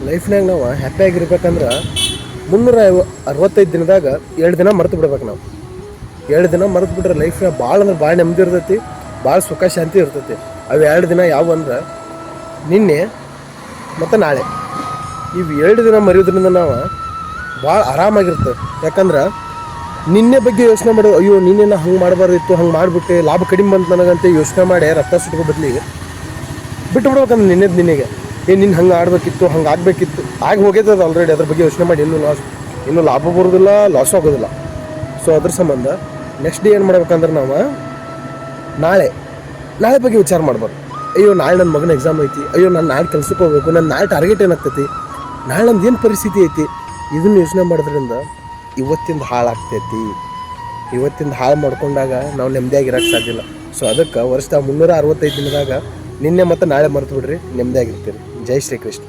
ಲೈಫ್ನಾಗ ನಾವು ಹ್ಯಾಪಿಯಾಗಿರ್ಬೇಕಂದ್ರೆ 365 ದಿನದಾಗ 2 ದಿನ ಮರೆತು ಬಿಡ್ಬೇಕು ನಾವು. 2 ದಿನ ಮರೆತು ಬಿಟ್ರೆ ಲೈಫ್ನಾಗ ಭಾಳ ಅಂದ್ರೆ ಭಾಳ ನೆಮ್ಮದಿ ಇರ್ತೈತಿ, ಭಾಳ ಸುಖ ಶಾಂತಿ ಇರ್ತೈತಿ. ಅವು 2 ದಿನ ಯಾವುವು ಅಂದ್ರೆ ನಿನ್ನೆ ಮತ್ತು ನಾಳೆ. ಇವು 2 ದಿನ ಮರೆಯೋದ್ರಿಂದ ನಾವು ಭಾಳ ಆರಾಮಾಗಿರ್ತದೆ. ಯಾಕಂದ್ರೆ ನಿನ್ನೆ ಬಗ್ಗೆ ಯೋಚನೆ ಮಾಡೋದು, ಅಯ್ಯೋ ನಿನ್ನೆ ನಾ ಹಂಗೆ ಮಾಡಬಾರ್ದಿತ್ತು, ಹಂಗೆ ಮಾಡಿಬಿಟ್ಟೆ, ಲಾಭ ಕಡಿಮೆ ಬಂತು ನನಗಂತ ಯೋಚನೆ ಮಾಡಿ ರಕ್ತ ಸುಟ್ಕೋ ಬದಲಿಗೆ ಬಿಟ್ಟು ಬಿಡ್ಬೇಕಂದ್ರೆ ನಿನ್ನೆಗೆ ನಿನ್ನ ಹಂಗೆ ಆಡಬೇಕಿತ್ತು, ಹಂಗೆ ಆಗಬೇಕಿತ್ತು, ಆಗಿ ಹೋಗ್ಯದ ಆಲ್ರೆಡಿ. ಅದ್ರ ಬಗ್ಗೆ ಯೋಚನೆ ಮಾಡಿ ಇನ್ನೂ ಲಾಭ ಬರೋದಿಲ್ಲ, ಲಾಸ್ ಆಗೋದಿಲ್ಲ. ಸೊ ಅದ್ರ ಸಂಬಂಧ ನೆಕ್ಸ್ಟ್ ಡೇ ಏನು ಮಾಡ್ಬೇಕಂದ್ರೆ ನಾವು ನಾಳೆ ಬಗ್ಗೆ ವಿಚಾರ ಮಾಡ್ಬಾರ್ದು. ಅಯ್ಯೋ ನಾಳೆ ನನ್ನ ಮಗನ ಎಕ್ಸಾಮ್ ಐತಿ, ಅಯ್ಯೋ ನಾನು ನಾಳೆ ಕೆಲ್ಸಕ್ಕೆ ಹೋಗ್ಬೇಕು, ನನ್ನ ನಾಳೆ ಟಾರ್ಗೆಟ್ ಏನಾಗ್ತೈತಿ, ನಾಳೆ ನಂದು ಏನು ಪರಿಸ್ಥಿತಿ ಐತಿ, ಇದನ್ನು ಯೋಚನೆ ಮಾಡೋದ್ರಿಂದ ಇವತ್ತಿಂದ ಹಾಳಾಗ್ತೈತಿ. ಇವತ್ತಿಂದ ಹಾಳು ಮಾಡ್ಕೊಂಡಾಗ ನಾವು ನೆಮ್ಮದಿಯಾಗಿರೋಕ್ಕೆ ಸಾಧ್ಯ ಇಲ್ಲ. ಸೊ ಅದಕ್ಕೆ ವರ್ಷದ 365 ದಿನದಾಗ ನಿನ್ನೆ ಮತ್ತು ನಾಳೆ ಮರೆತು ಬಿಡ್ರಿ, ನೆಮ್ಮದಿಯಾಗಿರ್ತೀರಿ. ಜೈ ಶ್ರೀ ಕೃಷ್ಣ.